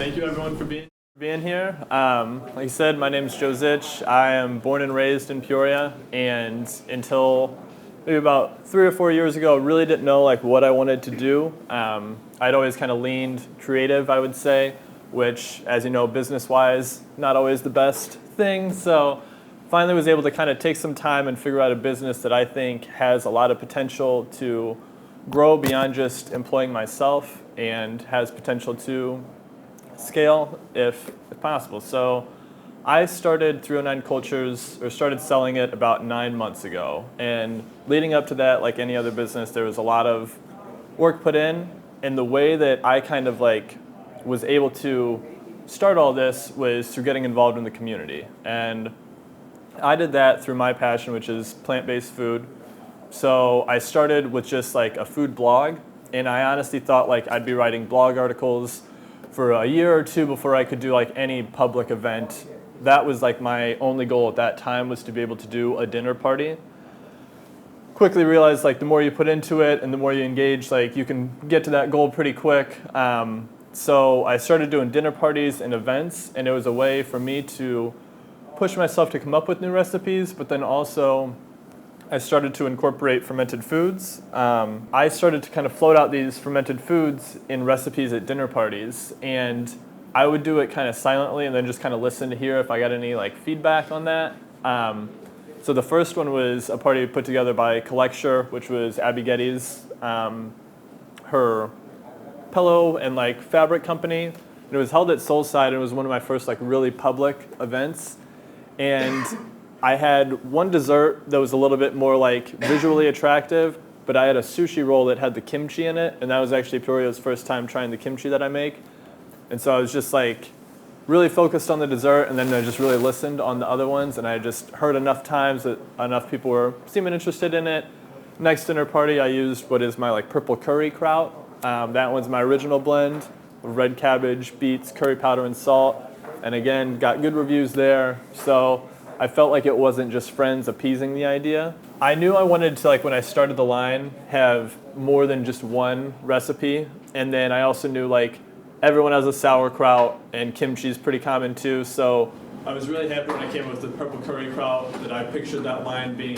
Thank you everyone for being here. Like I said, my name is Joe Zich. I am born and raised in Peoria, and until maybe about 3 or 4 years ago, I really didn't know like what I wanted to do. I'd always kind of leaned creative, I would say, which, as you know, business-wise, not always the best thing. So finally was able to kind of take some time and figure out a business that I think has a lot of potential to grow beyond just employing myself and has potential to scale if possible. So I started 309Cultures, or started selling it about 9 months ago. And leading up to that, like any other business, there was a lot of work put in. And the way that I kind of like was able to start all this was through getting involved in the community. And I did that through my passion, which is plant-based food. So I started with just like a food blog, and I honestly thought like I'd be writing blog articles for a year or two before I could do like any public event. That was like my only goal at that time, was to be able to do a dinner party. Quickly realized like the more you put into it and the more you engage, like you can get to that goal pretty quick. So I started doing dinner parties and events, and it was a way for me to push myself to come up with new recipes, but then also I started to incorporate fermented foods. I started to kind of float out these fermented foods in recipes at dinner parties, and I would do it kind of silently and then just kind of listen to hear if I got any like feedback on that. So the first one was a party put together by Collecture, which was Abby Getty's, her pillow and like fabric company. And it was held at Soulside, and it was one of my first like really public events. And I had one dessert that was a little bit more like visually attractive, but I had a sushi roll that had the kimchi in it, and that was actually Peoria's first time trying the kimchi that I make. And so I was just like really focused on the dessert, and then I just really listened on the other ones, and I just heard enough times that enough people were seeming interested in it. Next dinner party, I used what is my like purple curry kraut. That one's my original blend of red cabbage, beets, curry powder, and salt. And again, got good reviews there. So I felt like it wasn't just friends appeasing the idea. I knew I wanted to, like when I started the line, have more than just one recipe. And then I also knew like everyone has a sauerkraut, and kimchi is pretty common too. So I was really happy when I came up with the purple curry kraut that I pictured that line being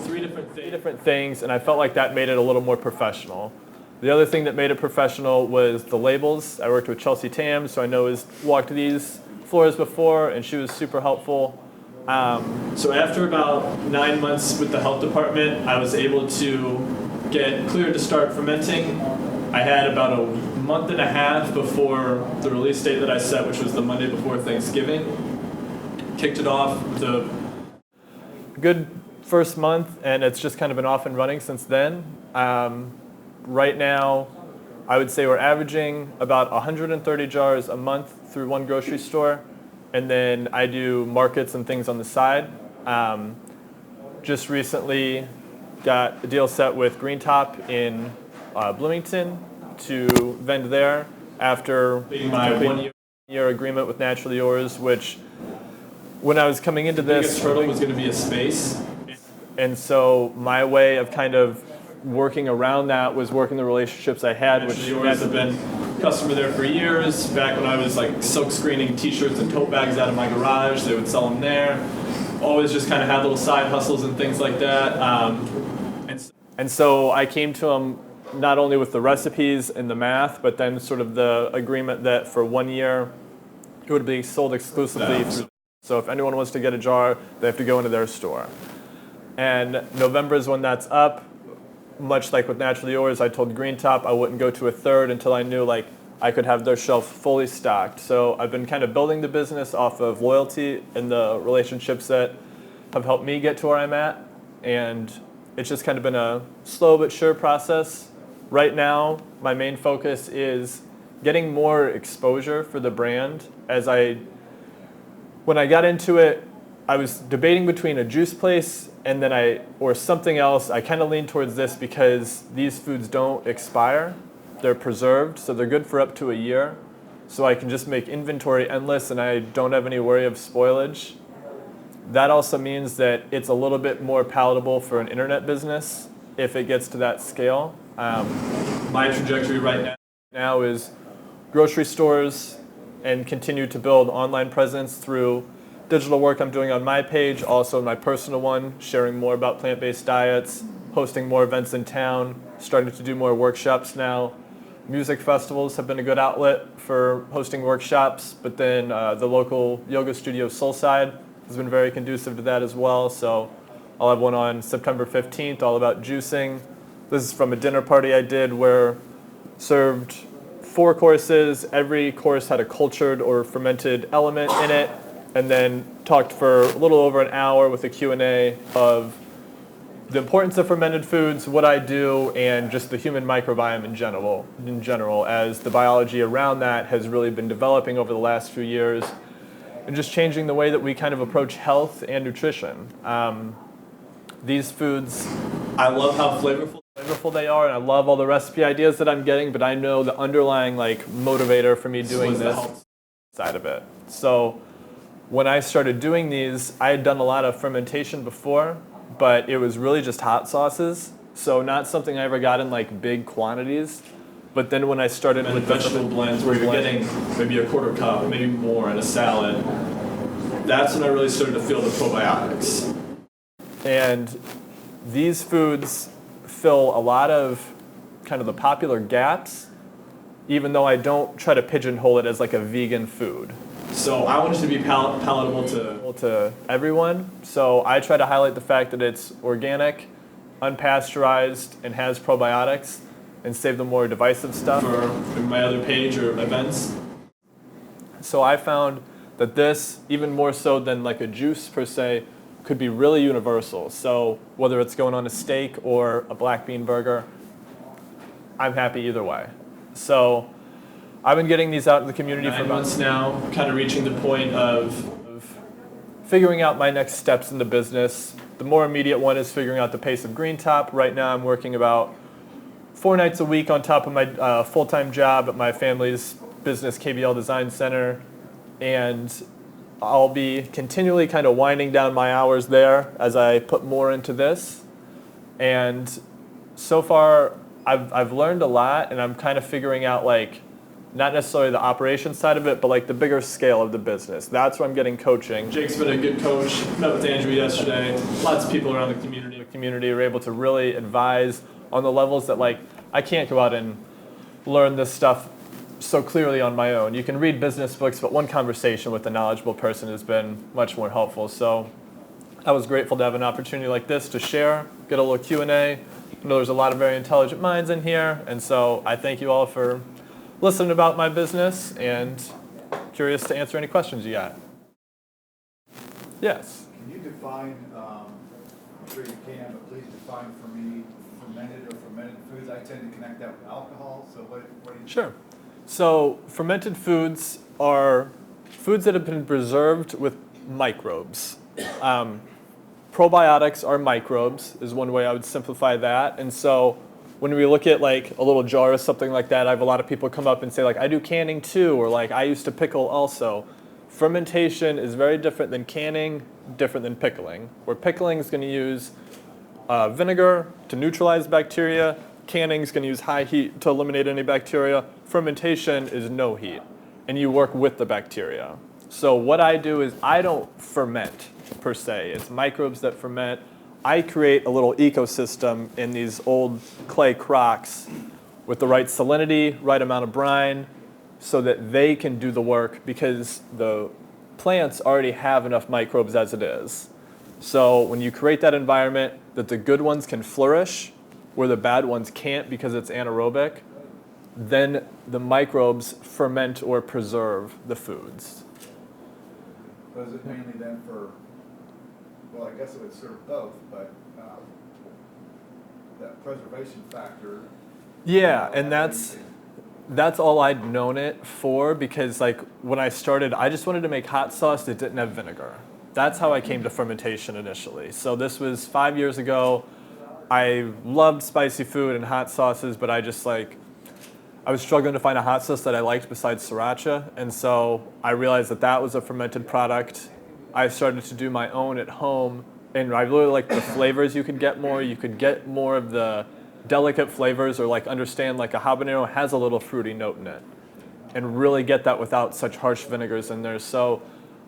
three different things, and I felt like that made it a little more professional. The other thing that made it professional was the labels. I worked with Chelsea Tam, so I know has walked these floors before, and she was super helpful. So after about 9 months with the health department, I was able to get cleared to start fermenting. I had about a month and a half before the release date that I set, which was the Monday before Thanksgiving. Kicked it off with a good first month, and it's just kind of been off and running since then. Right now, I would say we're averaging about 130 jars a month through one grocery store, and then I do markets and things on the side. Just recently got a deal set with Green Top in Bloomington to vend there after my 1 year agreement with Naturally Yours, which when I was coming into this, the biggest hurdle was going to be a space. And so my way of kind of working around that was working the relationships I had, which Yours have been a customer there for years. Back when I was like silk screening t-shirts and tote bags out of my garage, they would sell them there. Always just kind of had little side hustles and things like that. And so I came to them not only with the recipes and the math, but then sort of the agreement that for 1 year it would be sold exclusively through. So if anyone wants to get a jar, they have to go into their store. And November is when that's up. Much like with Naturally Yours, I told Green Top I wouldn't go to a third until I knew like I could have their shelf fully stocked. So I've been kind of building the business off of loyalty and the relationships that have helped me get to where I'm at. And it's just kind of been a slow but sure process. Right now, my main focus is getting more exposure for the brand. When I got into it, I was debating between a juice place and then or something else. I kind of leaned towards this because these foods don't expire. They're preserved, so they're good for up to a year. So I can just make inventory endless, and I don't have any worry of spoilage. That also means that it's a little bit more palatable for an internet business if it gets to that scale. My trajectory right now is grocery stores, and continue to build online presence through digital work I'm doing on my page, also my personal one, sharing more about plant-based diets, hosting more events in town, starting to do more workshops now. Music festivals have been a good outlet for hosting workshops, but then the local yoga studio Soulside has been very conducive to that as well. So I'll have one on September 15th all about juicing. This is from a dinner party I did where served 4 courses. Every course had a cultured or fermented element in it, and then talked for a little over an hour with a Q&A of the importance of fermented foods, what I do, and just the human microbiome in general, as the biology around that has really been developing over the last few years, and just changing the way that we kind of approach health and nutrition. These foods, I love how flavorful they are, and I love all the recipe ideas that I'm getting, but I know the underlying motivator for me doing this side of it. So when I started doing these, I had done a lot of fermentation before, but it was really just hot sauces, so not something I ever got in big quantities. But then when I started with vegetable blends where you're getting maybe a quarter cup, maybe more in a salad, that's when I really started to feel the probiotics. And these foods fill a lot of kind of the popular gaps, even though I don't try to pigeonhole it as a vegan food. So I want it to be palatable to everyone. So I try to highlight the fact that it's organic, unpasteurized, and has probiotics, and save the more divisive stuff for my other page or events. So I found that this, even more so than a juice per se, could be really universal. So whether it's going on a steak or a black bean burger, I'm happy either way. So I've been getting these out in the community for months now, kind of reaching the point of figuring out my next steps in the business. The more immediate one is figuring out the pace of Green Top. Right now I'm working about 4 nights a week on top of my full-time job at my family's business, KBL Design Center, and I'll be continually kind of winding down my hours there as I put more into this. And so far I've learned a lot, and I'm kind of figuring out not necessarily the operations side of it, but the bigger scale of the business. That's where I'm getting coaching. Jake's been a good coach. Met with Andrew yesterday. Lots of people around the community are able to really advise on the levels that I can't go out and learn this stuff so clearly on my own. You can read business books, but one conversation with a knowledgeable person has been much more helpful. So I was grateful to have an opportunity like this to share, get a little Q&A. I know there's a lot of very intelligent minds in here, and so I thank you all for listening about my business, and curious to answer any questions you got. Yes? Can you define, I'm sure you can, but please define for me fermented or fermented foods. I tend to connect that with alcohol, so what do you... Sure. So fermented foods are foods that have been preserved with microbes. Probiotics are microbes, is one way I would simplify that. And so when we look at a little jar or something like that, I have a lot of people come up and say I do canning too, or I used to pickle also. Fermentation is very different than canning, different than pickling. Where pickling is going to use vinegar to neutralize bacteria, canning is going to use high heat to eliminate any bacteria. Fermentation is no heat, and you work with the bacteria. So what I do is I don't ferment per se. It's microbes that ferment. I create a little ecosystem in these old clay crocks with the right salinity, right amount of brine, so that they can do the work, because the plants already have enough microbes as it is. So when you create that environment that the good ones can flourish, where the bad ones can't because it's anaerobic, then the microbes ferment or preserve the foods. But is it mainly then for, well, I guess it would serve both, but that preservation factor? Yeah, and that's all I'd known it for, because when I started, I just wanted to make hot sauce that didn't have vinegar. That's how I came to fermentation initially. So this was 5 years ago. I loved spicy food and hot sauces, but I was struggling to find a hot sauce that I liked besides sriracha, and so I realized that was a fermented product. I started to do my own at home, and I really liked the flavors you could get more. You could get more of the delicate flavors, or understand a habanero has a little fruity note in it. and really get that without such harsh vinegars in there. So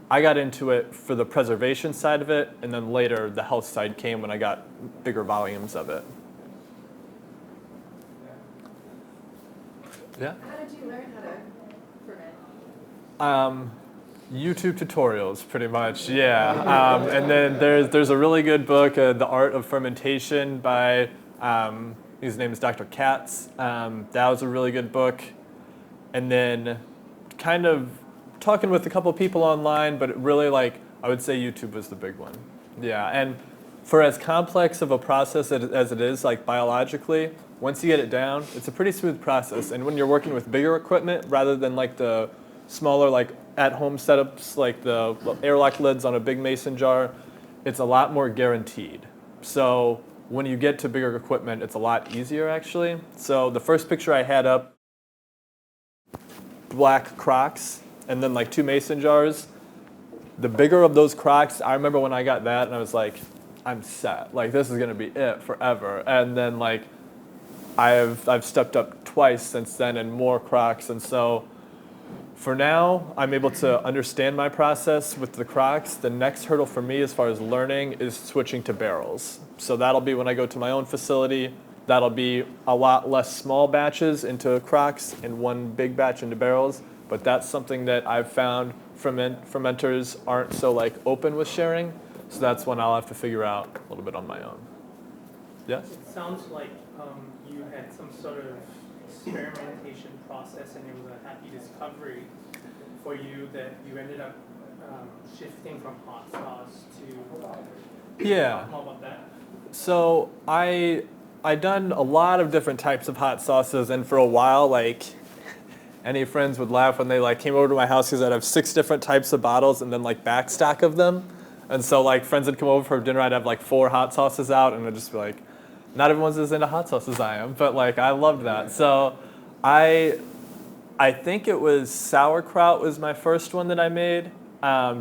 I got into it for the preservation side of it, and then later the health side came when I got bigger volumes of it. Yeah. How did you learn how to ferment? YouTube tutorials, pretty much. Yeah. And then there's a really good book, The Art of Fermentation, by his name is Dr. Katz. That was a really good book. And then kind of talking with a couple people online, but really I would say YouTube was the big one. Yeah. And for as complex of a process as it is, like biologically, once you get it down, it's a pretty smooth process. And when you're working with bigger equipment rather than like the smaller at-home setups, like the airlock lids on a big mason jar, it's a lot more guaranteed. So when you get to bigger equipment, it's a lot easier actually. So the first picture I had up, black crocks, and then like 2 mason jars. The bigger of those crocks, I remember when I got that and I was like, I'm set. Like this is gonna be it forever. And then like I've stepped up twice since then and more crocks. And so for now, I'm able to understand my process with the crocks. The next hurdle for me as far as learning is switching to barrels. So that'll be when I go to my own facility. That'll be a lot less small batches into crocks and one big batch into barrels. But that's something that I've found fermenters aren't so open with sharing. So that's when I'll have to figure out a little bit on my own. Yes? It sounds like you had some sort of experimentation process and it was a happy discovery for you that you ended up shifting from hot sauce to... Yeah. Talk more about that. So I done a lot of different types of hot sauces, and for a while, any friends would laugh when they came over to my house because I'd have 6 different types of bottles and then back stock of them. And so friends would come over for dinner, I'd have 4 hot sauces out, and I'd just be like, not everyone's as into hot sauce as I am, but I loved that. So I think it was sauerkraut was my first one that I made.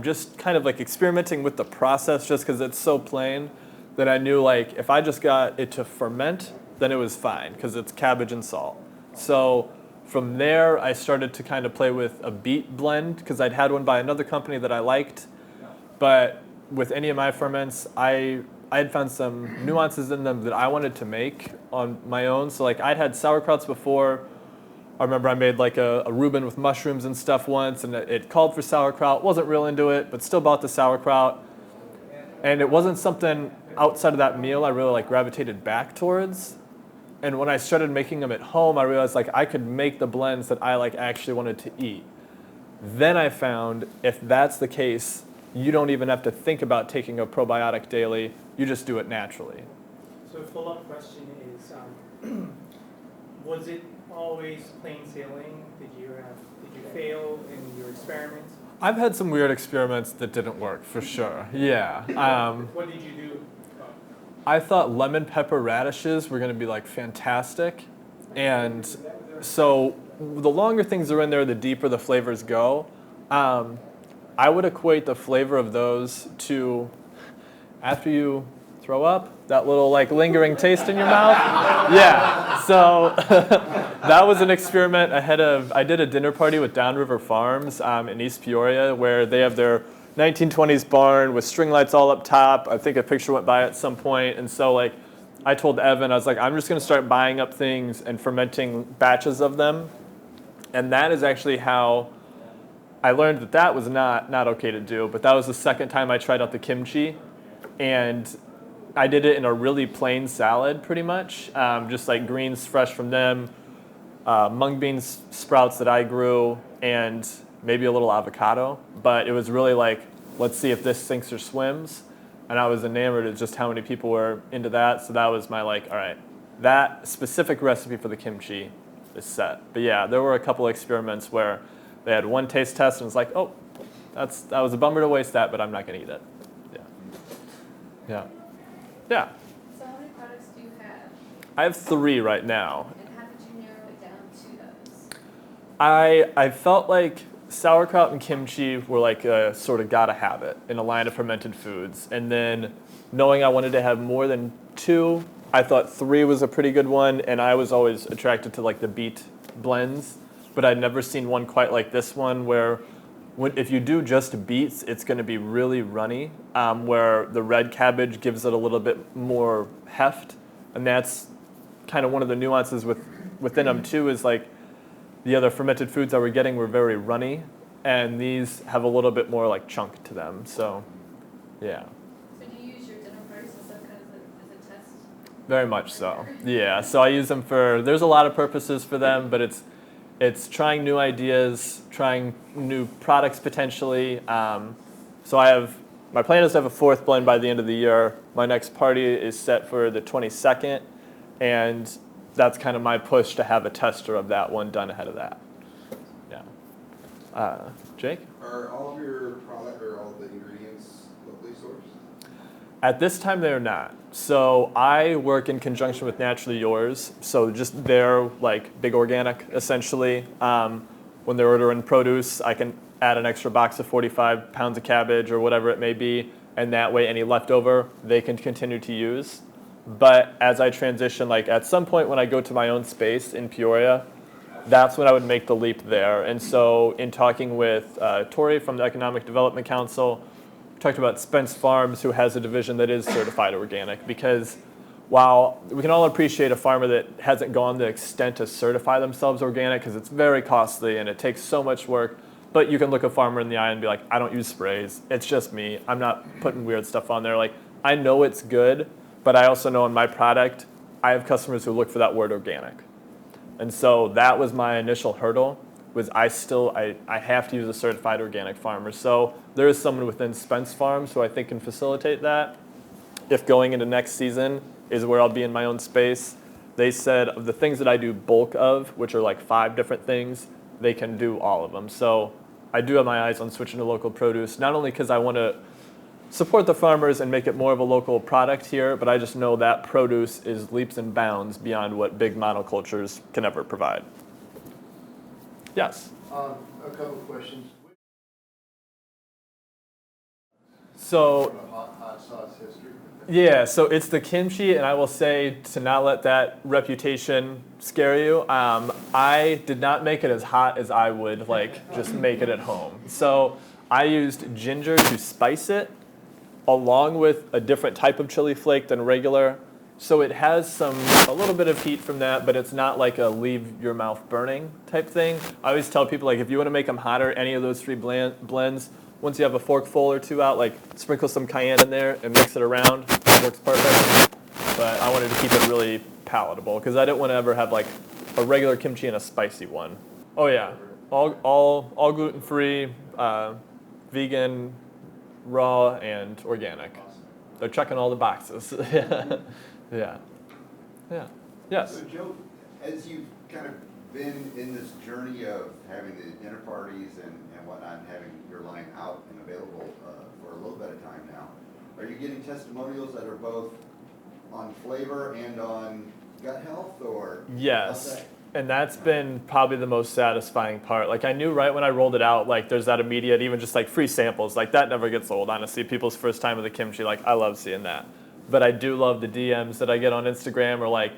Just kind of experimenting with the process just because it's so plain that I knew if I just got it to ferment, then it was fine because it's cabbage and salt. So from there, I started to kind of play with a beet blend because I'd had one by another company that I liked. But with any of my ferments, I had found some nuances in them that I wanted to make on my own. So I'd had sauerkrauts before. I remember I made a Reuben with mushrooms and stuff once, and it called for sauerkraut. Wasn't real into it, but still bought the sauerkraut. And it wasn't something outside of that meal I really gravitated back towards. And when I started making them at home, I realized I could make the blends that I actually wanted to eat. Then I found if that's the case, you don't even have to think about taking a probiotic daily. You just do it naturally. So a follow-up question is, was it always plain sailing? Did you fail in your experiments? I've had some weird experiments that didn't work, for sure. Yeah. What did you do? I thought lemon pepper radishes were going to be fantastic. And so the longer things are in there, the deeper the flavors go. I would equate the flavor of those to, after you throw up, that little lingering taste in your mouth. Yeah, so that was an experiment I did a dinner party with Downriver Farms in East Peoria where they have their 1920s barn with string lights all up top. I think a picture went by at some point. And so I told Evan, I was I'm just going to start buying up things and fermenting batches of them. And that is actually how I learned that was not okay to do. But that was the second time I tried out the kimchi. And I did it in a really plain salad pretty much. Just greens fresh from them, mung beans sprouts that I grew, and maybe a little avocado. But it was really let's see if this sinks or swims. And I was enamored at just how many people were into that. So that was my all right, that specific recipe for the kimchi is set. But yeah, there were a couple experiments where they had one taste test and it's oh, that was a bummer to waste that, but I'm not going to eat it. Yeah. Yeah. Yeah. So how many products do you have? I have 3 right now. And how did you narrow it down to those? I felt sauerkraut and kimchi were sort of gotta have it in a line of fermented foods. And then knowing I wanted to have more than 2, I thought 3 was a pretty good one. And I was always attracted to the beet blends. but I'd never seen one quite like this one where if you do just beets, it's going to be really runny, where the red cabbage gives it a little bit more heft. And that's kind of one of the nuances within them too, is like the other fermented foods that we're getting were very runny, and these have a little bit more like chunk to them. So, yeah. So do you use your dinner parties and stuff kind of as a test? Very much so. Yeah. So I use them there's a lot of purposes for them, but it's trying new ideas, trying new products potentially. So my plan is to have a fourth blend by the end of the year. My next party is set for the 22nd, and that's kind of my push to have a tester of that one done ahead of that. Yeah. Jake? Are all of your product or all the ingredients locally sourced? At this time, they're not. So I work in conjunction with Naturally Yours. So just they're like big organic, essentially. When they're ordering produce, I can add an extra box of 45 pounds of cabbage or whatever it may be, and that way any leftover they can continue to use. But as I transition, like at some point when I go to my own space in Peoria, that's when I would make the leap there. And so in talking with Tori from the Economic Development Council, we talked about Spence Farms, who has a division that is certified organic, because while we can all appreciate a farmer that hasn't gone the extent to certify themselves organic, because it's very costly and it takes so much work, but you can look a farmer in the eye and be like, I don't use sprays. It's just me. I'm not putting weird stuff on there. Like, I know it's good, but I also know in my product, I have customers who look for that word organic. And so that was my initial hurdle, was I have to use a certified organic farmer. So there is someone within Spence Farms who I think can facilitate that. If going into next season is where I'll be in my own space, they said of the things that I do bulk of, which are like 5 different things, they can do all of them. So I do have my eyes on switching to local produce, not only because I want to support the farmers and make it more of a local product here, but I just know that produce is leaps and bounds beyond what big monocultures can ever provide. Yes? A couple of questions. So, Hot sauce history. yeah, so it's the kimchi, and I will say to not let that reputation scare you, I did not make it as hot as I would like just make it at home. So I used ginger to spice it, along with a different type of chili flake than regular. So it has a little bit of heat from that, but it's not like a leave your mouth burning type thing. I always tell people, like, if you want to make them hotter, any of those 3 blends, once you have a forkful or 2 out, like sprinkle some cayenne in there and mix it around. It works perfect. But I wanted to keep it really palatable because I didn't want to ever have like a regular kimchi and a spicy one. Oh yeah, all gluten-free, vegan, raw, and organic. They're checking all the boxes. Yeah. Yes. So Joe, as you've kind of been in this journey of having the dinner parties and whatnot, and having your line out and available for a little bit of time now, are you getting testimonials that are both on flavor and on gut health, or? Yes. And that's been probably the most satisfying part. Like, I knew right when I rolled it out, like, there's that immediate, even just like free samples. Like, that never gets old, honestly. People's first time with the kimchi, like, I love seeing that. But I do love the DMs that I get on Instagram, or like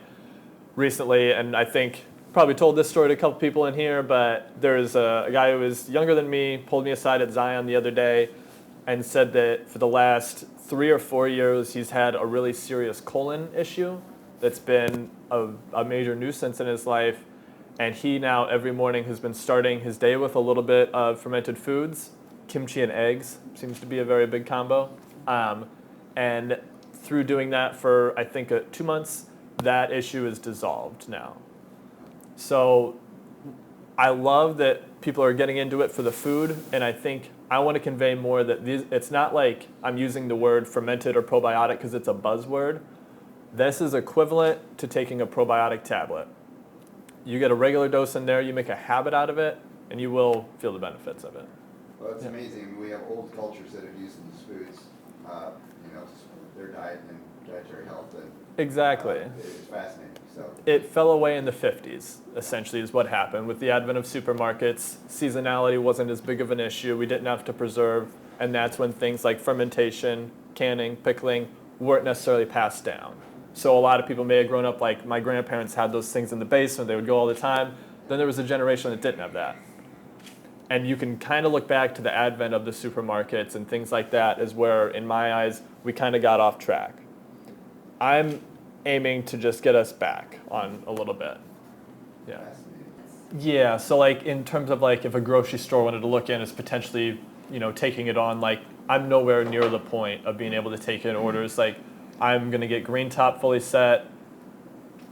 recently, and I think probably told this story to a couple people in here, but there's a guy who was younger than me, pulled me aside at Zion the other day and said that for the last 3 or 4 years, he's had a really serious colon issue that's been a major nuisance in his life. And he now every morning has been starting his day with a little bit of fermented foods. Kimchi and eggs seems to be a very big combo. And through doing that for, I think, 2 months, that issue is dissolved now. So I love that people are getting into it for the food, and I think I want to convey more that it's not like I'm using the word fermented or probiotic because it's a buzzword. This is equivalent to taking a probiotic tablet. You get a regular dose in there, you make a habit out of it, and you will feel the benefits of it. Well, it's amazing. We have old cultures that have used these foods, their diet and dietary health. And, Exactly. It's fascinating. So It fell away in the 50s, essentially, is what happened. With the advent of supermarkets, seasonality wasn't as big of an issue. We didn't have to preserve, and that's when things like fermentation, canning, pickling weren't necessarily passed down. So a lot of people may have grown up like my grandparents had those things in the basement. They would go all the time. Then there was a generation that didn't have that. And you can kind of look back to the advent of the supermarkets and things like that as where, in my eyes, we kind of got off track. I'm aiming to just get us back on a little bit. Yeah. Yeah, so like in terms of like if a grocery store wanted to look in as potentially, taking it on, like I'm nowhere near the point of being able to take in orders. Like I'm gonna get Green Top fully set.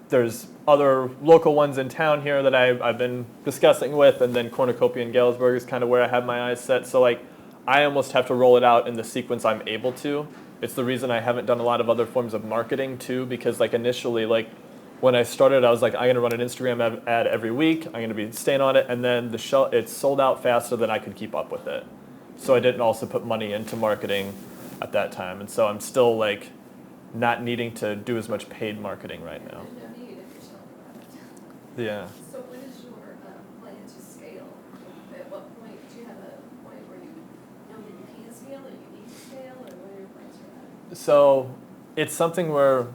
There's other local ones in town here that I've been discussing with, and then Cornucopia and Galesburg is kind of where I have my eyes set. So like I almost have to roll it out in the sequence I'm able to. It's the reason I haven't done a lot of other forms of marketing too, because like initially, like when I started, I was like, I'm gonna run an Instagram ad every week. I'm gonna be staying on it, and then it sold out faster than I could keep up with it. So I didn't also put money into marketing at that time, and so I'm still like not needing to do as much paid marketing right now. There's no need if you're selling the product. Yeah. So when is your plan to scale? At what point, do you have a point where you know that you can scale, or you need to scale, or what are your plans for that? So it's something where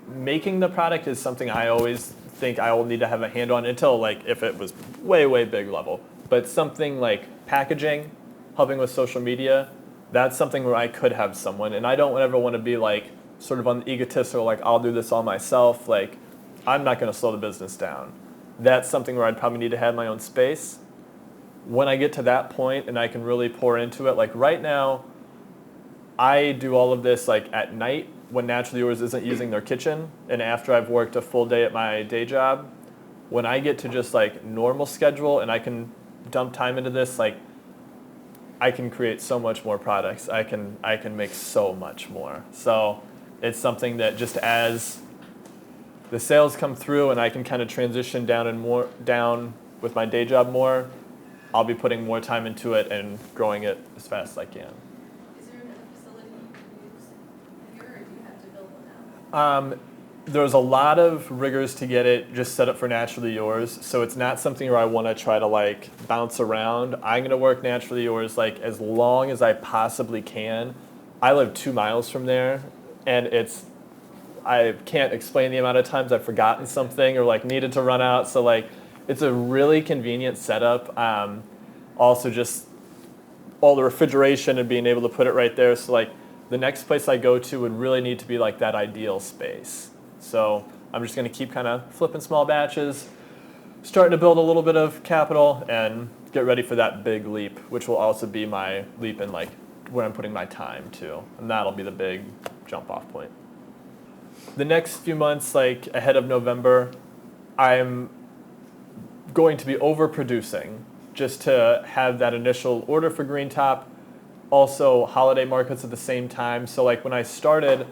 making the product is something I always think I will need to have a hand on until like if it was way, way big level. But something like packaging, helping with social media, that's something where I could have someone. And I don't ever want to be like sort of on the egotistical, like I'll do this all myself. Like I'm not going to slow the business down. That's something where I'd probably need to have my own space. When I get to that point and I can really pour into it, like right now, I do all of this like at night when Naturally Yours isn't using their kitchen, and after I've worked a full day at my day job. When I get to just like normal schedule and I can dump time into this, like I can create so much more products. I can make so much more. So it's something that just as the sales come through and I can kind of transition down with my day job more, I'll be putting more time into it and growing it as fast as I can. Is there another facility you can use here, or do you have to build one out? There's a lot of rigors to get it just set up for Naturally Yours, so it's not something where I want to try to like bounce around. I'm going to work Naturally Yours like as long as I possibly can. I live 2 miles from there, and I can't explain the amount of times I've forgotten something or like needed to run out. So like it's a really convenient setup. Also just all the refrigeration and being able to put it right there. So like the next place I go to would really need to be like that ideal space. So I'm just going to keep kind of flipping small batches, starting to build a little bit of capital, and get ready for that big leap, which will also be my leap in like where I'm putting my time to, and that'll be the big jump off point. The next few months, like ahead of November, I'm going to be overproducing just to have that initial order for Green Top, also holiday markets at the same time. So like when I started,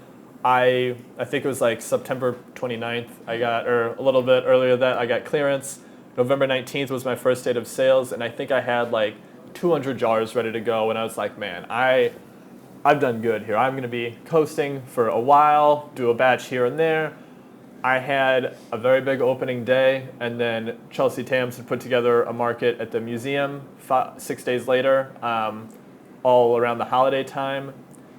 I think it was like September 29th, or a little bit earlier than that, I got clearance. November 19th was my first date of sales, and I think I had like 200 jars ready to go, and I was like, man, I've done good here. I'm going to be coasting for a while, do a batch here and there. I had a very big opening day, and then Chelsea Tams had put together a market at the museum 6 days later, all around the holiday time.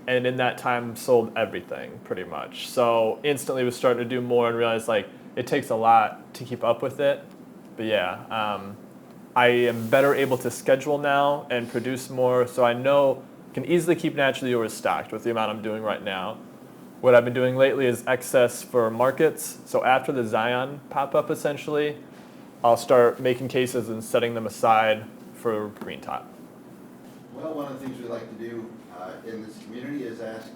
And in that time, sold everything pretty much. So instantly was starting to do more and realized like it takes a lot to keep up with it. But yeah, I am better able to schedule now and produce more. So I know can easily keep Naturally Yours stocked with the amount I'm doing right now. What I've been doing lately is excess for markets. So after the Zion pop-up, essentially, I'll start making cases and setting them aside for Green Top. Well, one of the things we like to do in this community is ask,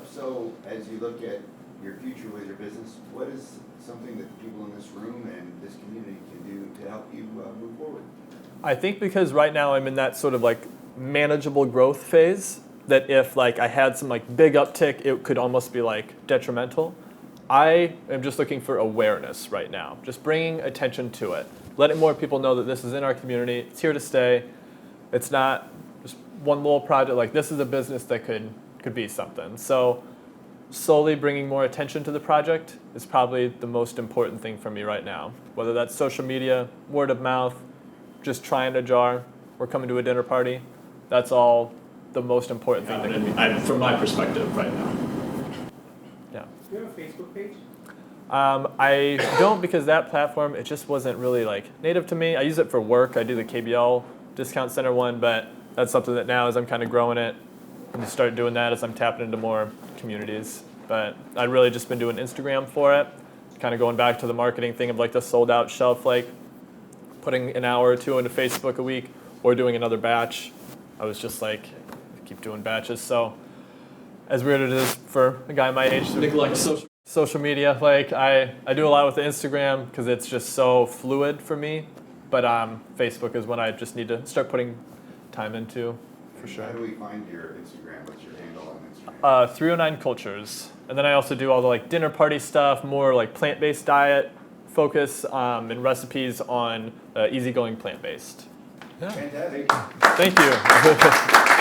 so as you look at your future with your business, what is something that the people in this room and this community can do to help you move forward? I think because right now I'm in that sort of like manageable growth phase, that if like I had some like big uptick, it could almost be like detrimental. I am just looking for awareness right now, just bringing attention to it, letting more people know that this is in our community, it's here to stay. It's not just one little project, like this is a business that could be something. So slowly bringing more attention to the project is probably the most important thing for me right now. Whether that's social media, word of mouth, just trying a jar, or coming to a dinner party, that's all the most important thing from my perspective right now. Yeah. Do you have a Facebook page? I don't, because that platform, it just wasn't really like native to me. I use it for work. I do the KBL Discount Center one, but that's something that now as I'm kind of growing it and just start doing that as I'm tapping into more communities. But I've really just been doing Instagram for it, kind of going back to the marketing thing of like the sold out shelf, like putting an hour or two into Facebook a week or doing another batch. I was just like, keep doing batches. So as weird as it is for a guy my age to neglect social media, like I do a lot with the Instagram because it's just so fluid for me. But Facebook is when I just need to start putting time into, for sure. How do we find your Instagram? What's your handle on Instagram? 309Cultures. And then I also do all the like dinner party stuff, more like plant-based diet focus, and recipes on easygoing plant-based. Yeah. Fantastic. Thank you.